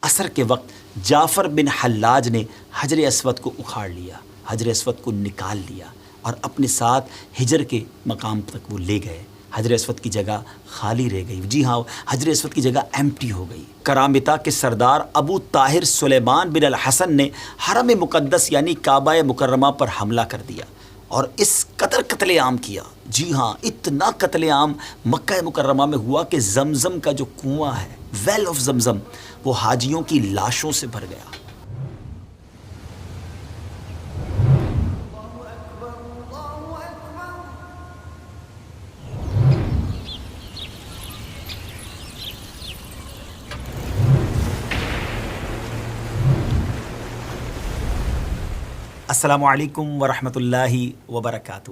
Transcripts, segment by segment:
عصر کے وقت جعفر بن حلاج نے حجر اسود کو اکھاڑ لیا، حجر اسود کو نکال لیا اور اپنے ساتھ ہجر کے مقام تک وہ لے گئے۔ حجر اسود کی جگہ خالی رہ گئی، جی ہاں حجر اسود کی جگہ ایمٹی ہو گئی۔ کرامتا کے سردار ابو طاہر سلیمان بن الحسن نے حرم مقدس یعنی کعبہ مکرمہ پر حملہ کر دیا اور اس قدر قتل عام کیا، جی ہاں اتنا قتل عام مکہ مکرمہ میں ہوا کہ زمزم کا جو کنواں ہے، ویل آف زمزم، وہ حاجیوں کی لاشوں سے بھر گیا۔ السلام علیکم ورحمۃ اللہ وبرکاتہ۔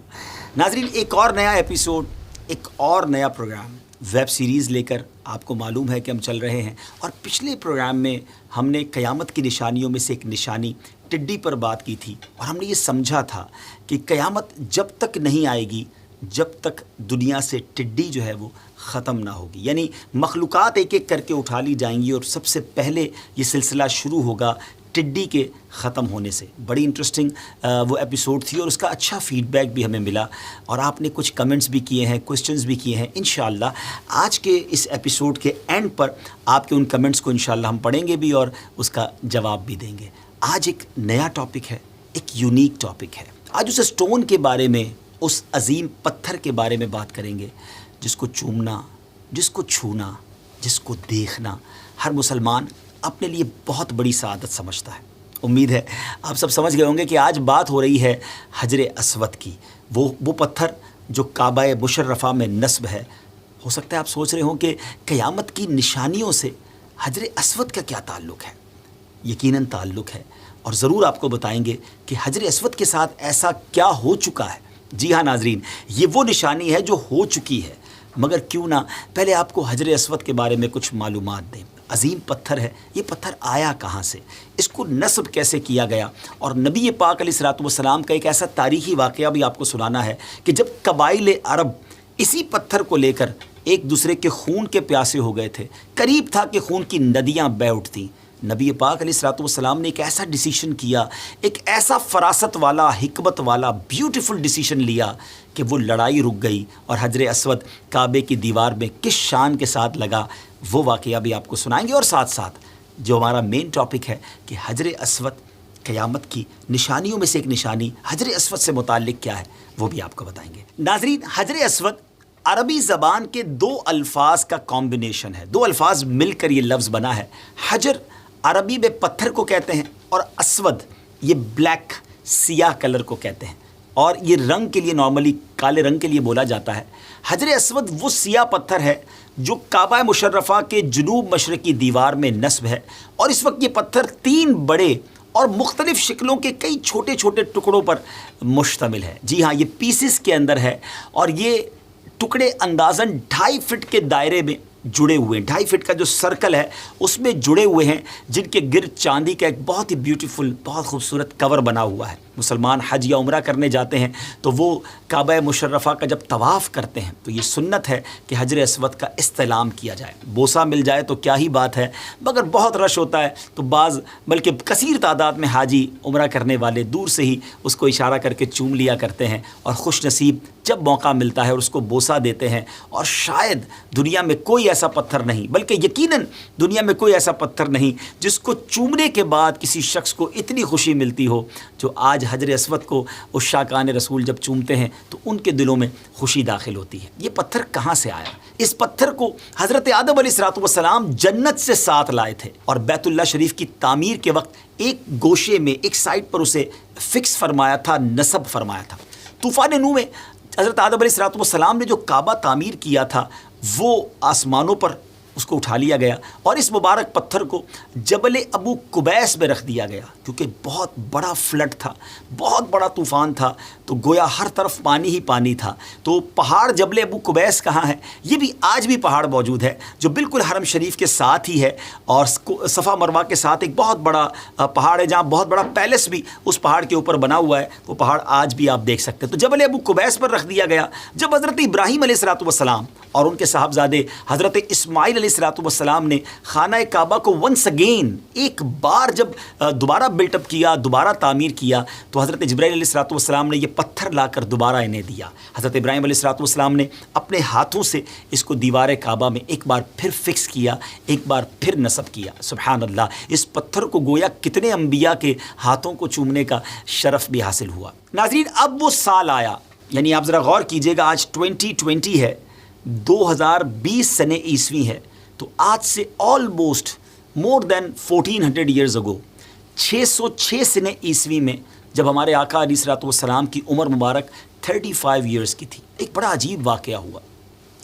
ناظرین، ایک اور نیا ایپیسوڈ، ایک اور نیا پروگرام، ویب سیریز لے کر آپ کو معلوم ہے کہ ہم چل رہے ہیں، اور پچھلے پروگرام میں ہم نے قیامت کی نشانیوں میں سے ایک نشانی ٹڈی پر بات کی تھی، اور ہم نے یہ سمجھا تھا کہ قیامت جب تک نہیں آئے گی جب تک دنیا سے ٹڈی جو ہے وہ ختم نہ ہوگی، یعنی مخلوقات ایک ایک کر کے اٹھا لی جائیں گی، اور سب سے پہلے یہ سلسلہ شروع ہوگا ٹڈی کے ختم ہونے سے۔ بڑی انٹرسٹنگ وہ ایپیسوڈ تھی، اور اس کا اچھا فیڈ بیک بھی ہمیں ملا، اور آپ نے کچھ کمنٹس بھی کیے ہیں، کوسچنز بھی کیے ہیں۔ انشاءاللہ آج کے اس ایپیسوڈ کے اینڈ پر آپ کے ان کمنٹس کو انشاءاللہ ہم پڑھیں گے بھی اور اس کا جواب بھی دیں گے۔ آج ایک نیا ٹاپک ہے، ایک یونیک ٹاپک ہے۔ آج اس اسٹون کے بارے میں، اس عظیم پتھر کے بارے میں بات کریں گے جس کو چومنا، جس کو چھونا، جس کو دیکھنا ہر مسلمان اپنے لیے بہت بڑی سعادت سمجھتا ہے۔ امید ہے آپ سب سمجھ گئے ہوں گے کہ آج بات ہو رہی ہے حجر اسود کی، وہ پتھر جو کعبہ مشرفہ میں نصب ہے۔ ہو سکتا ہے آپ سوچ رہے ہوں کہ قیامت کی نشانیوں سے حجر اسود کا کیا تعلق ہے؟ یقیناً تعلق ہے، اور ضرور آپ کو بتائیں گے کہ حجر اسود کے ساتھ ایسا کیا ہو چکا ہے۔ جی ہاں ناظرین، یہ وہ نشانی ہے جو ہو چکی ہے، مگر کیوں نہ پہلے آپ کو حجر اسود کے بارے میں کچھ معلومات دیں۔ عظیم پتھر ہے، یہ پتھر آیا کہاں سے، اس کو نصب کیسے کیا گیا، اور نبی پاک علیہ الصلوۃ والسلام کا ایک ایسا تاریخی واقعہ بھی آپ کو سنانا ہے کہ جب قبائل عرب اسی پتھر کو لے کر ایک دوسرے کے خون کے پیاسے ہو گئے تھے، قریب تھا کہ خون کی ندیاں بہہ اٹھتیں، نبی پاک علیہ الصلوۃ والسلام نے ایک ایسا ڈیسیشن کیا، ایک ایسا فراست والا، حکمت والا، بیوٹیفل ڈیسیشن لیا کہ وہ لڑائی رک گئی، اور حجر اسود کعبے کی دیوار میں کس شان کے ساتھ لگا، وہ واقعہ بھی آپ کو سنائیں گے، اور ساتھ ساتھ جو ہمارا مین ٹاپک ہے کہ حجر اسود قیامت کی نشانیوں میں سے ایک نشانی حجر اسود سے متعلق کیا ہے، وہ بھی آپ کو بتائیں گے۔ ناظرین، حجر اسود عربی زبان کے دو الفاظ کا کمبینیشن ہے، دو الفاظ مل کر یہ لفظ بنا ہے۔ حجر عربی میں پتھر کو کہتے ہیں، اور اسود یہ بلیک، سیاہ کلر کو کہتے ہیں، اور یہ رنگ کے لیے نارملی کالے رنگ کے لیے بولا جاتا ہے۔ حجر اسود وہ سیاہ پتھر ہے جو کعبہ مشرفہ کے جنوب مشرقی دیوار میں نصب ہے، اور اس وقت یہ پتھر 3 بڑے اور مختلف شکلوں کے کئی چھوٹے چھوٹے ٹکڑوں پر مشتمل ہے۔ جی ہاں، یہ پیسز کے اندر ہے، اور یہ ٹکڑے اندازاً 2.5 فٹ کے دائرے میں جڑے ہوئے ہیں، 2.5 فٹ کا جو سرکل ہے اس میں جڑے ہوئے ہیں، جن کے گرد چاندی کا ایک بہت ہی بیوٹیفل، بہت خوبصورت کور بنا ہوا ہے۔ مسلمان حج یا عمرہ کرنے جاتے ہیں تو وہ کعبہ مشرفہ کا جب طواف کرتے ہیں تو یہ سنت ہے کہ حجر اسود کا استلام کیا جائے، بوسہ مل جائے تو کیا ہی بات ہے، مگر بہت رش ہوتا ہے تو بعض بلکہ کثیر تعداد میں حاجی عمرہ کرنے والے دور سے ہی اس کو اشارہ کر کے چوم لیا کرتے ہیں، اور خوش نصیب جب موقع ملتا ہے اور اس کو بوسہ دیتے ہیں۔ اور شاید دنیا میں کوئی ایسا پتھر نہیں، بلکہ یقیناً دنیا میں کوئی ایسا پتھر نہیں جس کو چومنے کے بعد کسی شخص کو اتنی خوشی ملتی ہو جو آج حجر اسود کو عشاقان رسول جب چومتے ہیں تو ان کے دلوں میں خوشی داخل ہوتی ہے۔ یہ پتھر کہاں سے آیا؟ اس پتھر کو حضرت آدم علیہ الصلوۃ والسلام جنت سے ساتھ لائے تھے، اور بیت اللہ شریف کی تعمیر کے وقت ایک گوشے میں، ایک سائڈ پر اسے فکس فرمایا تھا، نصب فرمایا تھا۔ طوفان نوح میں حضرت آدم علیہ الصلوۃ والسلام نے جو کعبہ تعمیر کیا تھا وہ آسمانوں پر اس کو اٹھا لیا گیا، اور اس مبارک پتھر کو جبل ابو قبیس میں رکھ دیا گیا، کیونکہ بہت بڑا فلڈ تھا، بہت بڑا طوفان تھا، تو گویا ہر طرف پانی ہی پانی تھا۔ تو پہاڑ جبل ابو قبیس کہاں ہے؟ یہ بھی آج بھی پہاڑ موجود ہے جو بالکل حرم شریف کے ساتھ ہی ہے، اور صفا مروہ کے ساتھ ایک بہت بڑا پہاڑ ہے جہاں بہت بڑا پیلس بھی اس پہاڑ کے اوپر بنا ہوا ہے، وہ پہاڑ آج بھی آپ دیکھ سکتے ہیں۔ تو جبل ابو قبیس پر رکھ دیا گیا۔ جب حضرت ابراہیم علیہ الصلوۃ والسلام اور ان کے صاحبزادے حضرت اسماعیل علیہ الصلوۃ والسلام نے خانہ کعبہ کو ونس اگین ایک بار جب دوبارہ بلٹ اپ کیا، دوبارہ تعمیر کیا، تو حضرت جبرائیل علیہ الصلوۃ والسلام نے یہ پتھر لا کر دوبارہ انہیں دیا۔ حضرت ابراہیم علیہ الصلوۃ والسلام نے اپنے ہاتھوں سے اس کو دیوار کعبہ میں ایک بار پھر فکس کیا، ایک بار پھر نصب کیا۔ سبحان اللہ، اس پتھر کو گویا کتنے انبیاء کے ہاتھوں کو چومنے کا شرف بھی حاصل ہوا۔ ناظرین، اب وہ سال آیا، یعنی آپ ذرا غور کیجئے گا، آج 2020 ہے، 2020 سنہ عیسوی ہے، تو آج سے آلموسٹ مور دین 1400 ایئرز اگو، 606 سنہ عیسوی میں جب ہمارے آقا علیہ الصلوۃ والسلام کی عمر مبارک 35 ایئرز کی تھی، ایک بڑا عجیب واقعہ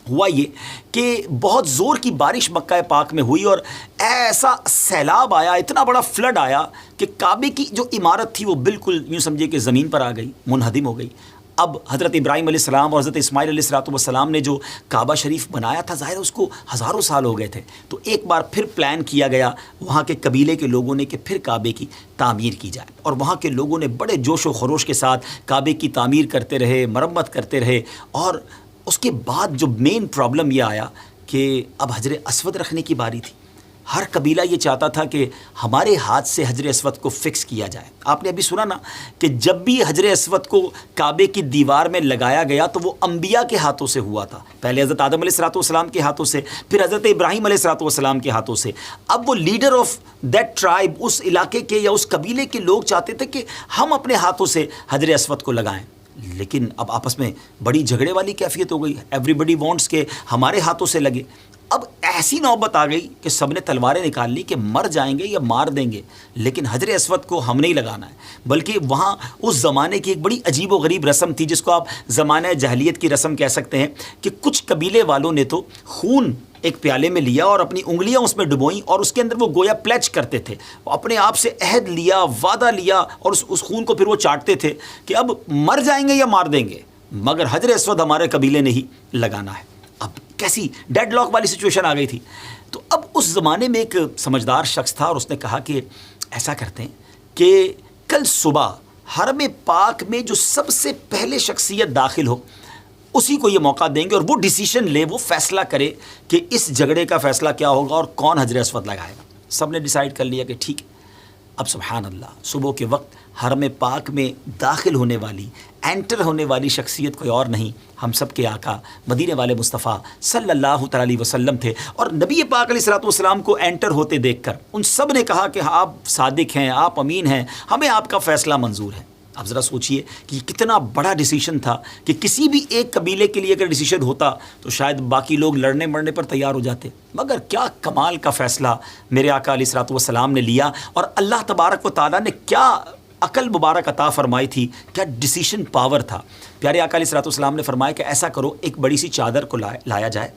ہوا یہ کہ بہت زور کی بارش مکہ پاک میں ہوئی اور ایسا سیلاب آیا، اتنا بڑا فلڈ آیا کہ کعبے کی جو عمارت تھی وہ بالکل یوں سمجھے کہ زمین پر آ گئی، منہدم ہو گئی۔ اب حضرت ابراہیم علیہ السلام اور حضرت اسماعیل علیہ الصلوۃ والسلام نے جو کعبہ شریف بنایا تھا، ظاہر اس کو ہزاروں سال ہو گئے تھے، تو ایک بار پھر پلان کیا گیا وہاں کے قبیلے کے لوگوں نے کہ پھر کعبے کی تعمیر کی جائے، اور وہاں کے لوگوں نے بڑے جوش و خروش کے ساتھ کعبے کی تعمیر کرتے رہے، مرمت کرتے رہے، اور اس کے بعد جو مین پرابلم یہ آیا کہ اب حجر اسود رکھنے کی باری تھی۔ ہر قبیلہ یہ چاہتا تھا کہ ہمارے ہاتھ سے حجر اسود کو فکس کیا جائے۔ آپ نے ابھی سنا نا کہ جب بھی حجر اسود کو کعبے کی دیوار میں لگایا گیا تو وہ انبیاء کے ہاتھوں سے ہوا تھا، پہلے حضرت آدم علیہ الصلوۃ والسلام کے ہاتھوں سے، پھر حضرت ابراہیم علیہ الصلوۃ والسلام کے ہاتھوں سے۔ اب وہ لیڈر آف دیٹ ٹرائب، اس علاقے کے یا اس قبیلے کے لوگ چاہتے تھے کہ ہم اپنے ہاتھوں سے حجر اسود کو لگائیں، لیکن اب آپس میں بڑی جھگڑے والی کیفیت ہو گئی، ایوری بڈی وانٹس کہ ہمارے ہاتھوں سے لگے۔ اب ایسی نوبت آ گئی کہ سب نے تلواریں نکال لی کہ مر جائیں گے یا مار دیں گے، لیکن حجر اسود کو ہم نہیں لگانا ہے۔ بلکہ وہاں اس زمانے کی ایک بڑی عجیب و غریب رسم تھی، جس کو آپ زمانہ جاہلیت کی رسم کہہ سکتے ہیں، کہ کچھ قبیلے والوں نے تو خون ایک پیالے میں لیا اور اپنی انگلیاں اس میں ڈبوئیں، اور اس کے اندر وہ گویا پلیچ کرتے تھے، اپنے آپ سے عہد لیا، وعدہ لیا، اور اس خون کو پھر وہ چاٹتے تھے کہ اب مر جائیں گے یا مار دیں گے، مگر حجر اسود ہمارے قبیلے نے ہی لگانا ہے۔ اب کیسی ڈیڈ لاک والی سچویشن آ گئی تھی۔ تو اب اس زمانے میں ایک سمجھدار شخص تھا، اور اس نے کہا کہ ایسا کرتے ہیں کہ کل صبح حرم پاک میں جو سب سے پہلے شخصیت داخل ہو اسی کو یہ موقع دیں گے، اور وہ ڈیسیشن لے، وہ فیصلہ کرے کہ اس جھگڑے کا فیصلہ کیا ہوگا اور کون حجر اسود لگائے گا۔ سب نے ڈیسائیڈ کر لیا کہ ٹھیک ہے۔ اب سبحان اللہ، صبح کے وقت حرم پاک میں داخل ہونے والی، انٹر ہونے والی شخصیت کوئی اور نہیں، ہم سب کے آقا مدینے والے مصطفیٰ صلی اللہ تعالی علیہ وسلم تھے۔ اور نبی پاک علیہ الصلوۃ والسلام کو انٹر ہوتے دیکھ کر ان سب نے کہا کہ آپ صادق ہیں، آپ امین ہیں، ہمیں آپ کا فیصلہ منظور ہے۔ اب ذرا سوچئے کہ یہ کتنا بڑا ڈیسیشن تھا کہ کسی بھی ایک قبیلے کے لیے اگر ڈیسیشن ہوتا تو شاید باقی لوگ لڑنے مرنے پر تیار ہو جاتے، مگر کیا کمال کا فیصلہ میرے آقا علیہ الصلوۃ والسلام نے لیا، اور اللہ تبارک و تعالیٰ نے کیا عقل مبارک عطا فرمائی تھی، کیا ڈیسیشن پاور تھا۔ پیارے آقا علیہ الصلوۃ والسلام نے فرمایا کہ ایسا کرو، ایک بڑی سی چادر کو لایا جائے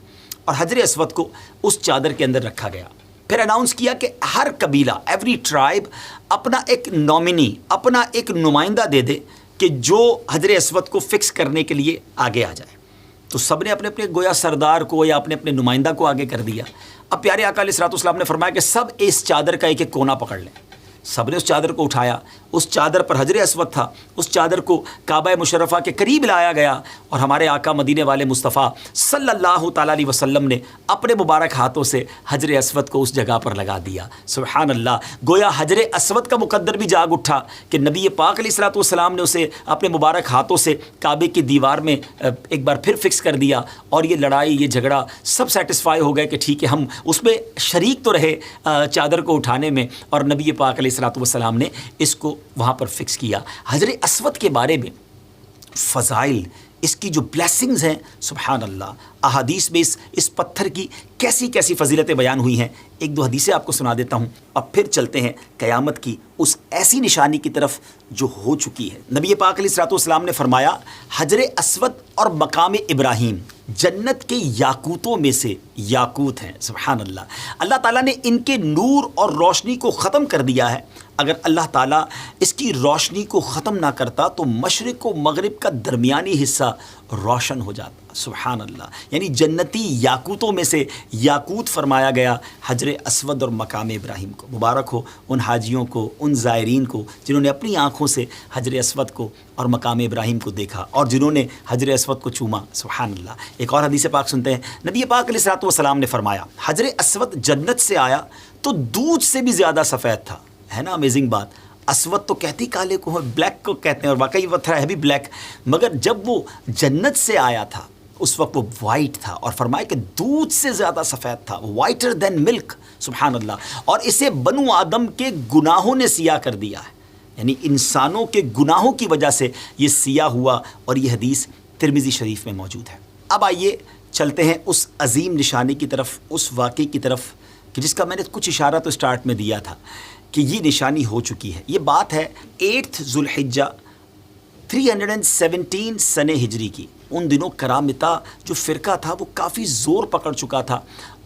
اور حجر اسود کو اس چادر کے اندر رکھا گیا۔ پھر اناؤنس کیا کہ ہر قبیلہ، ایوری ٹرائب اپنا ایک نامنی، اپنا ایک نمائندہ دے دے کہ جو حجر اسود کو فکس کرنے کے لیے آگے آ جائے۔ تو سب نے اپنے اپنے گویا سردار کو یا اپنے اپنے نمائندہ کو آگے کر دیا۔ اب پیارے آقا علیہ الصلوۃ والسلام نے فرمایا کہ سب اس چادر کا ایک ایک کونا پکڑ لیں۔ سب نے اس چادر کو اٹھایا، اس چادر پر حجر اسود تھا، اس چادر کو کعبہ مشرفہ کے قریب لایا گیا، اور ہمارے آقا مدینے والے مصطفیٰ صلی اللہ تعالیٰ علیہ وسلم نے اپنے مبارک ہاتھوں سے حجر اسود کو اس جگہ پر لگا دیا۔ سبحان اللہ، گویا حجر اسود کا مقدر بھی جاگ اٹھا کہ نبی پاک علیہ الصلوۃ والسلام نے اسے اپنے مبارک ہاتھوں سے کعبے کی دیوار میں ایک بار پھر فکس کر دیا، اور یہ لڑائی، یہ جھگڑا سب سیٹسفائی ہو گئے کہ ٹھیک ہے، ہم اس میں شریک تو رہے چادر کو اٹھانے میں، اور نبی پاک علیہ الصلوۃ والسلام نے اس کو وہاں پر فکس کیا۔ حجر اسود کے بارے میں فضائل، اس کی جو بلیسنگز ہیں، سبحان اللہ، احادیث میں اس پتھر کی کیسی کیسی فضیلتیں بیان ہوئی ہیں۔ ایک دو حدیثیں آپ کو سنا دیتا ہوں، اور پھر چلتے ہیں قیامت کی اس ایسی نشانی کی طرف جو ہو چکی ہے۔ نبی پاک علیہ الصلوۃ والسلام نے فرمایا، حجر اسود اور مقام ابراہیم جنت کے یاقوتوں میں سے یاقوت ہیں۔ سبحان اللہ، اللہ تعالیٰ نے ان کے نور اور روشنی کو ختم کر دیا ہے۔ اگر اللہ تعالیٰ اس کی روشنی کو ختم نہ کرتا تو مشرق و مغرب کا درمیانی حصہ روشن ہو جاتا۔ سبحان اللہ، یعنی جنتی یاقوتوں میں سے یاقوت فرمایا گیا حجر اسود اور مقام ابراہیم کو۔ مبارک ہو ان حاجیوں کو، ان زائرین کو جنہوں نے اپنی آنکھوں سے حجر اسود کو اور مقام ابراہیم کو دیکھا اور جنہوں نے حجر اسود کو چوما۔ سبحان اللہ۔ ایک اور حدیث پاک سنتے ہیں، نبی پاک علیہ الصلوۃ والسلام نے فرمایا حجر اسود جنت سے آیا تو دودھ سے بھی زیادہ سفید تھا۔ ہے نا امیزنگ بات، اسود تو کہتی کالے کو ہے، بلیک کو کہتے ہیں، اور واقعی وہ تھا ہے بھی بلیک، مگر جب وہ جنت سے آیا تھا اس وقت وہ وائٹ تھا، اور فرمایا کہ دودھ سے زیادہ سفید تھا، وائٹر دین ملک۔ سبحان اللہ۔ اور اسے بنو آدم کے گناہوں نے سیاہ کر دیا ہے، یعنی انسانوں کے گناہوں کی وجہ سے یہ سیاہ ہوا، اور یہ حدیث ترمذی شریف میں موجود ہے۔ اب آئیے چلتے ہیں اس عظیم نشانی کی طرف، اس واقعے کی طرف کہ جس کا میں نے کچھ اشارہ تو سٹارٹ میں دیا تھا کہ یہ نشانی ہو چکی ہے۔ یہ بات ہے 8 ذو الحجہ 317 سن ہجری کی۔ ان دنوں کرامتا جو فرقہ تھا وہ کافی زور پکڑ چکا تھا،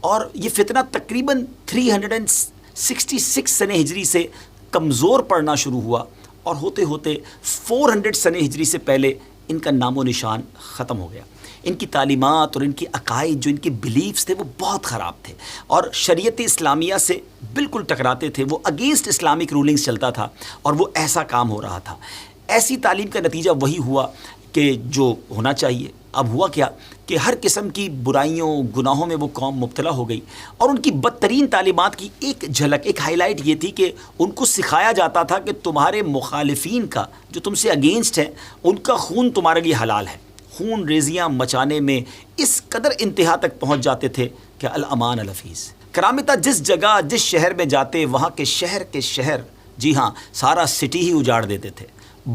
اور یہ فتنہ تقریباً 366 سن ہجری سے کمزور پڑنا شروع ہوا، اور ہوتے ہوتے 400 سن ہجری سے پہلے ان کا نام و نشان ختم ہو گیا۔ ان کی تعلیمات اور ان کی عقائد، جو ان کے بلیفز تھے، وہ بہت خراب تھے اور شریعت اسلامیہ سے بالکل ٹکراتے تھے۔ وہ اگینسٹ اسلامک رولنگز چلتا تھا، اور وہ ایسا کام ہو رہا تھا۔ ایسی تعلیم کا نتیجہ وہی ہوا کہ جو ہونا چاہیے۔ اب ہوا کیا کہ ہر قسم کی برائیوں، گناہوں میں وہ قوم مبتلا ہو گئی، اور ان کی بدترین تعلیمات کی ایک جھلک، ایک ہائی لائٹ یہ تھی کہ ان کو سکھایا جاتا تھا کہ تمہارے مخالفین کا، جو تم سے اگینسٹ ہیں، ان کا خون تمہارے لیے حلال ہے۔ خون ریزیاں مچانے میں اس قدر انتہا تک پہنچ جاتے تھے کہ الامان الحفیظ۔ کرامتا جس جگہ، جس شہر میں جاتے، وہاں کے شہر، جی ہاں، سارا سٹی ہی اجاڑ دیتے تھے۔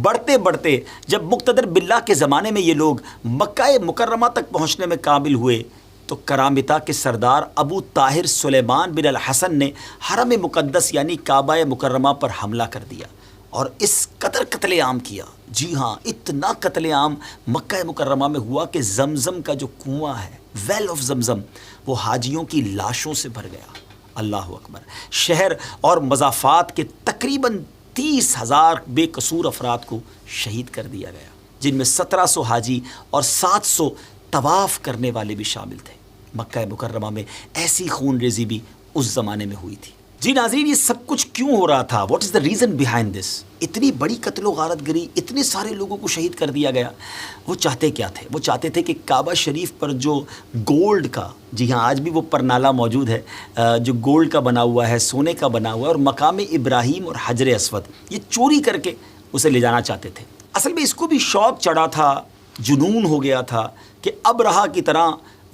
بڑھتے بڑھتے جب مقتدر باللہ کے زمانے میں یہ لوگ مکہ مکرمہ تک پہنچنے میں قابل ہوئے، تو کرامتا کے سردار ابو طاہر سلیمان بن الحسن نے حرم مقدس یعنی کعبہ مکرمہ پر حملہ کر دیا، اور اس قدر قتل عام کیا۔ جی ہاں، اتنا قتل عام مکہ مکرمہ میں ہوا کہ زمزم کا جو کنواں ہے، ویل آف زمزم، وہ حاجیوں کی لاشوں سے بھر گیا۔ اللہ اکبر۔ شہر اور مضافات کے تقریباً 30,000 بے قصور افراد کو شہید کر دیا گیا، جن میں 1700 حاجی اور 700 طواف کرنے والے بھی شامل تھے۔ مکہ مکرمہ میں ایسی خون ریزی بھی اس زمانے میں ہوئی تھی۔ جی ناظرین، یہ سب کچھ کیوں ہو رہا تھا؟ What is the reason behind this? اتنی بڑی قتل و غارت گری، اتنے سارے لوگوں کو شہید کر دیا گیا۔ وہ چاہتے کیا تھے؟ وہ چاہتے تھے کہ کعبہ شریف پر جو گولڈ کا، جی ہاں آج بھی وہ پرنالہ موجود ہے، جو گولڈ کا بنا ہوا ہے، سونے کا بنا ہوا ہے، اور مقام ابراہیم اور حجر اسود، یہ چوری کر کے اسے لے جانا چاہتے تھے۔ اصل میں اس کو بھی شوق چڑھا تھا، جنون ہو گیا تھا کہ ابرہہ کی طرح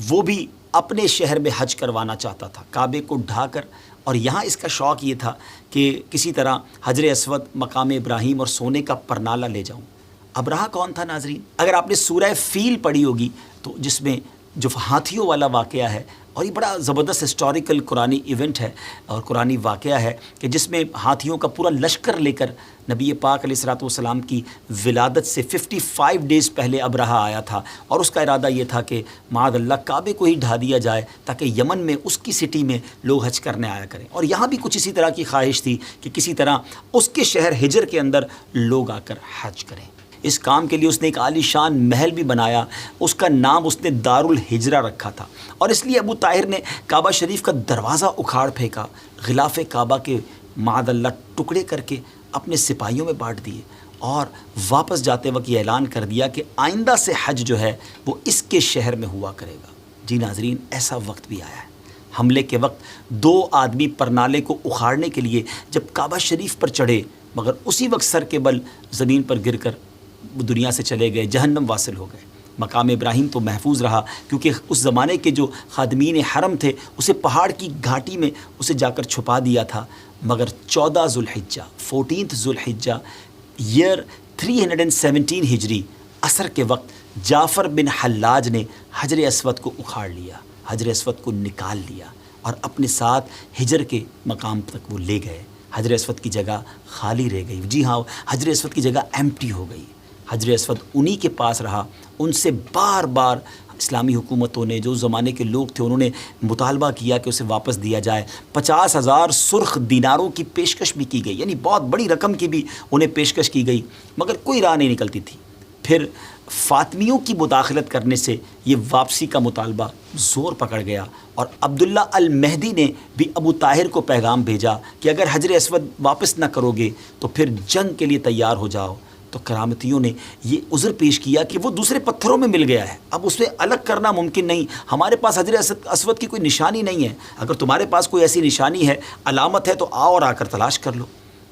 وہ بھی اپنے شہر میں حج کروانا چاہتا تھا، کعبے کو ڈھا کر۔ اور یہاں اس کا شوق یہ تھا کہ کسی طرح حجر اسود، مقام ابراہیم اور سونے کا پرنالہ لے جاؤں۔ ابرہہ کون تھا ناظرین؟ اگر آپ نے سورہ فیل پڑھی ہوگی تو جس میں جو ہاتھیوں والا واقعہ ہے، اور یہ بڑا زبردست ہسٹوریکل قرآنی ایونٹ ہے اور قرآنی واقعہ ہے کہ جس میں ہاتھیوں کا پورا لشکر لے کر نبی پاک علیہ الصلوۃ والسلام کی ولادت سے 55 ڈیز پہلے ابرہہ آیا تھا، اور اس کا ارادہ یہ تھا کہ معاذ اللہ کعبے کو ہی ڈھا دیا جائے تاکہ یمن میں اس کی سٹی میں لوگ حج کرنے آیا کریں، اور یہاں بھی کچھ اسی طرح کی خواہش تھی کہ کسی طرح اس کے شہر ہجر کے اندر لوگ آ کر حج کریں۔ اس کام کے لیے اس نے ایک عالی شان محل بھی بنایا، اس کا نام اس نے دار الحجرہ رکھا تھا، اور اس لیے ابو طاہر نے کعبہ شریف کا دروازہ اکھاڑ پھینکا، غلاف کعبہ کے معاذ اللہ ٹکڑے کر کے اپنے سپاہیوں میں بانٹ دیے، اور واپس جاتے وقت یہ اعلان کر دیا کہ آئندہ سے حج جو ہے وہ اس کے شہر میں ہوا کرے گا۔ جی ناظرین، ایسا وقت بھی آیا ہے۔ حملے کے وقت 2 آدمی پرنالے کو اکھاڑنے کے لیے جب کعبہ شریف پر چڑھے، مگر اسی وقت سر کے بل زمین پر گر کر دنیا سے چلے گئے، جہنم واصل ہو گئے۔ مقام ابراہیم تو محفوظ رہا، کیونکہ اس زمانے کے جو خادمین حرم تھے اسے پہاڑ کی گھاٹی میں اسے جا کر چھپا دیا تھا، مگر 14 ذو الحجہ 14 ذو الحجہ ایئر 317 ہجری عصر کے وقت جعفر بن حلاج نے حجر اسود کو اکھاڑ لیا، حجر اسود کو نکال لیا، اور اپنے ساتھ ہجر کے مقام تک وہ لے گئے۔ حجر اسود کی جگہ خالی رہ گئی، جی ہاں، حجر اسود کی جگہ ایمپٹی ہو گئی۔ حجر اسود انہی کے پاس رہا۔ ان سے بار بار اسلامی حکومتوں نے، جو زمانے کے لوگ تھے، انہوں نے مطالبہ کیا کہ اسے واپس دیا جائے۔ 50,000 سرخ دیناروں کی پیشکش بھی کی گئی، یعنی بہت بڑی رقم کی بھی انہیں پیشکش کی گئی، مگر کوئی راہ نہیں نکلتی تھی۔ پھر فاطمیوں کی مداخلت کرنے سے یہ واپسی کا مطالبہ زور پکڑ گیا، اور عبداللہ المہدی نے بھی ابو طاہر کو پیغام بھیجا کہ اگر حجر اسود واپس نہ کرو گے تو پھر جنگ کے لیے تیار ہو جاؤ۔ تو کرامتیوں نے یہ عذر پیش کیا کہ وہ دوسرے پتھروں میں مل گیا ہے، اب اسے الگ کرنا ممکن نہیں، ہمارے پاس حجر اسود کی کوئی نشانی نہیں ہے، اگر تمہارے پاس کوئی ایسی نشانی ہے، علامت ہے، تو آؤ اور آ کر تلاش کر لو۔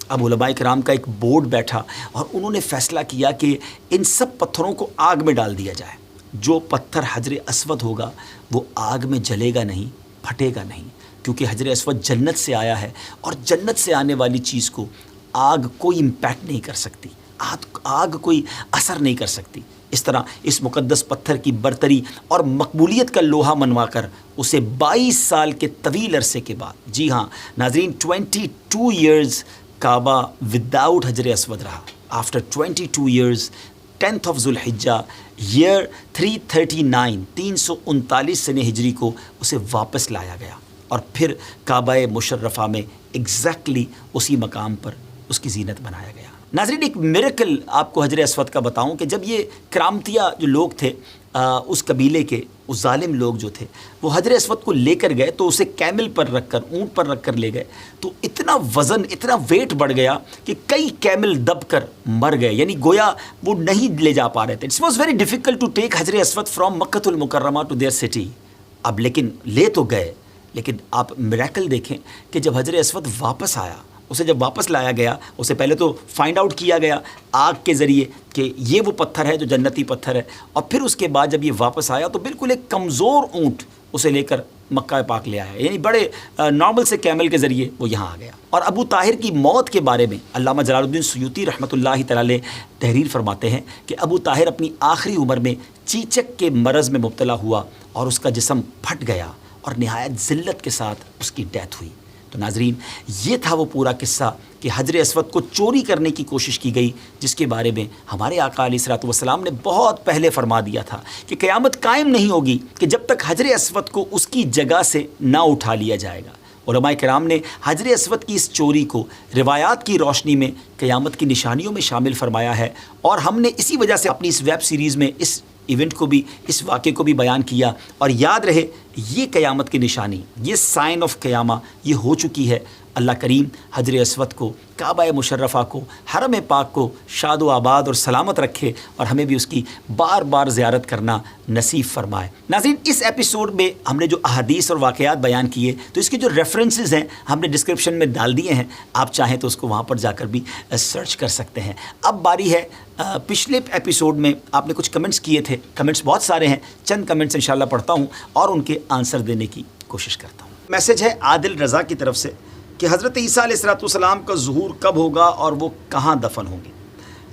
اب علماء کرام کا ایک بورڈ بیٹھا اور انہوں نے فیصلہ کیا کہ ان سب پتھروں کو آگ میں ڈال دیا جائے، جو پتھر حجر اسود ہوگا وہ آگ میں جلے گا نہیں، پھٹے گا نہیں، کیونکہ حجر اسود جنت سے آیا ہے، اور جنت سے آنے والی چیز کو آگ کوئی امپیکٹ نہیں کر سکتی، آگ کوئی اثر نہیں کر سکتی۔ اس طرح اس مقدس پتھر کی برتری اور مقبولیت کا لوہا منوا کر اسے 22 سال کے طویل عرصے کے بعد، جی ہاں ناظرین، 22 ایئرز کعبہ وداؤٹ حجر اسود رہا۔ آفٹر 22 ایئرز 10th of ذوالحجہ ایئر 339 339 سنہ ہجری کو اسے واپس لایا گیا، اور پھر کعبہ مشرفہ میں ایگزیکٹلی اسی مقام پر اس کی زینت بنایا گیا۔ ناظرین، ایک میریکل آپ کو حجر اسود کا بتاؤں کہ جب یہ کرامتیہ جو لوگ تھے اس قبیلے کے، اس ظالم لوگ جو تھے، وہ حجر اسود کو لے کر گئے تو اسے کیمل پر رکھ کر، اونٹ پر رکھ کر لے گئے، تو اتنا وزن، اتنا ویٹ بڑھ گیا کہ کئی کیمل دب کر مر گئے، یعنی گویا وہ نہیں لے جا پا رہے تھے۔ It was very difficult to take حجر اسود فرام مکۃ المکرمہ ٹو دیئر سٹی۔ اب لیکن لے تو گئے، لیکن آپ میریکل دیکھیں کہ جب حجر اسود واپس آیا، اسے جب واپس لایا گیا، اسے پہلے تو فائنڈ آؤٹ کیا گیا آگ کے ذریعے کہ یہ وہ پتھر ہے جو جنتی پتھر ہے، اور پھر اس کے بعد جب یہ واپس آیا تو بالکل ایک کمزور اونٹ اسے لے کر مکہ پاک لے آیا، یعنی بڑے نارمل سے کیمل کے ذریعے وہ یہاں آ گیا۔ اور ابو طاہر کی موت کے بارے میں علامہ جلال الدین سیوطی رحمۃ اللہ تعالی تحریر فرماتے ہیں کہ ابو طاہر اپنی آخری عمر میں چیچک کے مرض میں مبتلا ہوا اور اس کا جسم پھٹ گیا، اور نہایت ذلت کے ساتھ اس کی ڈیتھ ہوئی۔ تو ناظرین، یہ تھا وہ پورا قصہ کہ حجر اسود کو چوری کرنے کی کوشش کی گئی، جس کے بارے میں ہمارے آقا علیہ الصلوۃ والسلام نے بہت پہلے فرما دیا تھا کہ قیامت قائم نہیں ہوگی کہ جب تک حجر اسود کو اس کی جگہ سے نہ اٹھا لیا جائے گا۔ علماء کرام نے حجر اسود کی اس چوری کو روایات کی روشنی میں قیامت کی نشانیوں میں شامل فرمایا ہے، اور ہم نے اسی وجہ سے اپنی اس ویب سیریز میں اس ایونٹ کو بھی، اس واقعے کو بھی بیان کیا۔ اور یاد رہے، یہ قیامت کی نشانی، یہ سائن آف قیامہ یہ ہو چکی ہے۔ اللہ کریم حجر اسود کو، کعبہ مشرفہ کو، حرم پاک کو شاد و آباد اور سلامت رکھے، اور ہمیں بھی اس کی بار بار زیارت کرنا نصیب فرمائے۔ ناظرین، اس ایپیسوڈ میں ہم نے جو احادیث اور واقعات بیان کیے، تو اس کے جو ریفرنسز ہیں ہم نے ڈسکرپشن میں ڈال دیے ہیں، آپ چاہیں تو اس کو وہاں پر جا کر بھی سرچ کر سکتے ہیں۔ اب باری ہے پچھلے ایپیسوڈ میں آپ نے کچھ کمنٹس کیے تھے، کمنٹس بہت سارے ہیں، چند کمنٹس انشاءاللہ پڑھتا ہوں اور ان کے آنسر دینے کی کوشش کرتا ہوں۔ میسج ہے عادل رضا کی طرف سے کہ حضرت عیسیٰ علیہ السلام کا ظہور کب ہوگا اور وہ کہاں دفن ہوں گے؟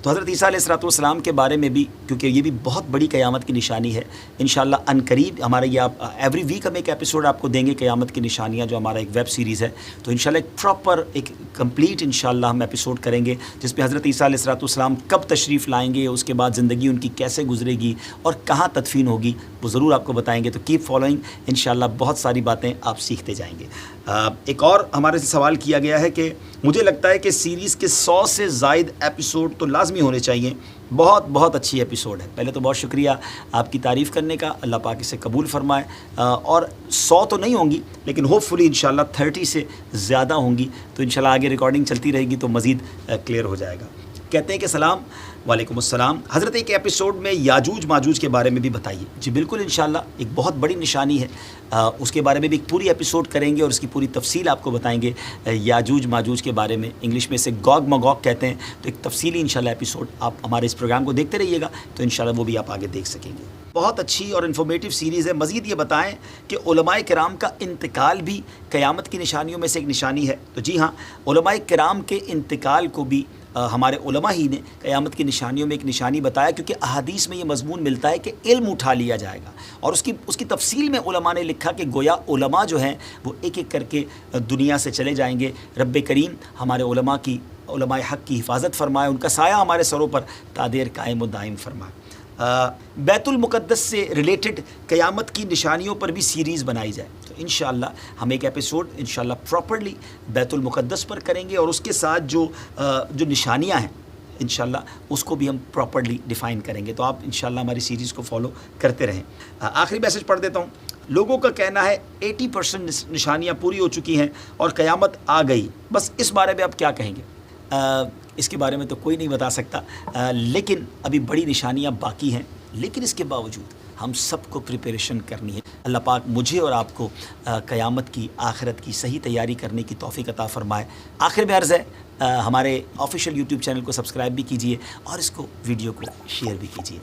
تو حضرت عیسیٰ علیہ السلام کے بارے میں بھی، کیونکہ یہ بھی بہت بڑی قیامت کی نشانی ہے، انشاءاللہ ان قریب ہمارا یہ آپ ایوری ویک ہم ایک ایپیسوڈ آپ کو دیں گے، قیامت کی نشانیاں، جو ہمارا ایک ویب سیریز ہے، تو انشاءاللہ ایک پراپر، ایک کمپلیٹ انشاءاللہ ہم ایپیسوڈ کریں گے، جس میں حضرت عیسیٰ علیہ السلام کب تشریف لائیں گے، اس کے بعد زندگی ان کی کیسے گزرے گی اور کہاں تدفین ہوگی، وہ ضرور آپ کو بتائیں گے۔ تو کیپ فالوئنگ، انشاءاللہ بہت ساری باتیں آپ سیکھتے جائیں گے۔ ایک اور ہمارے سے سوال کیا گیا ہے کہ مجھے لگتا ہے کہ سیریز کے 100 سے زائد ایپیسوڈ تو لازمی ہونے چاہیے، بہت بہت اچھی ایپیسوڈ ہے۔ پہلے تو بہت شکریہ آپ کی تعریف کرنے کا، اللہ پاک اسے قبول فرمائے، اور 100 تو نہیں ہوں گی لیکن ہوپ فلی انشاءاللہ 30 سے زیادہ ہوں گی، تو انشاءاللہ آگے ریکارڈنگ چلتی رہے گی تو مزید کلیئر ہو جائے گا۔ کہتے ہیں کہ سلام، وعلیکم السلام حضرت، ایک ایپیسوڈ میں یاجوج ماجوج کے بارے میں بھی بتائیے۔ جی بالکل، انشاءاللہ ایک بہت بڑی نشانی ہے، اس کے بارے میں بھی ایک پوری ایپیسوڈ کریں گے اور اس کی پوری تفصیل آپ کو بتائیں گے۔ یاجوج ماجوج کے بارے میں انگلش میں اسے گوگ مگوگ کہتے ہیں، تو ایک تفصیلی انشاءاللہ ایپیسوڈ آپ ہمارے اس پروگرام کو دیکھتے رہیے گا، تو انشاءاللہ وہ بھی آپ آگے دیکھ سکیں گے۔ بہت اچھی اور انفارمیٹیو سیریز ہے۔ مزید یہ بتائیں کہ علماء کرام کا انتقال بھی قیامت کی نشانیوں میں سے ایک نشانی ہے؟ تو جی ہاں، علماء کرام کے انتقال کو بھی ہمارے علماء ہی نے قیامت کی نشانیوں میں ایک نشانی بتایا، کیونکہ احادیث میں یہ مضمون ملتا ہے کہ علم اٹھا لیا جائے گا، اور اس کی تفصیل میں علماء نے لکھا کہ گویا علماء جو ہیں وہ ایک ایک کر کے دنیا سے چلے جائیں گے۔ رب کریم ہمارے علماء حق کی حفاظت فرمائے، ان کا سایہ ہمارے سروں پر تا دیر قائم و دائم فرمائے۔ بیت المقدس سے ریلیٹڈ قیامت کی نشانیوں پر بھی سیریز بنائی جائے، تو انشاءاللہ ہم ایک ایپیسوڈ انشاءاللہ پراپرلی بیت المقدس پر کریں گے، اور اس کے ساتھ جو نشانیاں ہیں انشاءاللہ اس کو بھی ہم پراپرلی ڈیفائن کریں گے. تو آپ انشاءاللہ ہماری سیریز کو فالو کرتے رہیں. آخری میسج پڑھ دیتا ہوں. لوگوں کا کہنا ہے 80% نشانیاں پوری ہو چکی ہیں اور قیامت آ گئی. بس اس بارے میں آپ کیا کہیں گے؟ اس کے بارے میں تو کوئی نہیں بتا سکتا، لیکن ابھی بڑی نشانیاں باقی ہیں. لیکن اس کے باوجود ہم سب کو پریپریشن کرنی ہے. اللہ پاک مجھے اور آپ کو قیامت کی، آخرت کی صحیح تیاری کرنے کی توفیق عطا فرمائے. آخر میں عرض ہے ہمارے آفیشیل یوٹیوب چینل کو سبسکرائب بھی کیجیے اور اس کو ویڈیو کو شیئر بھی کیجیے.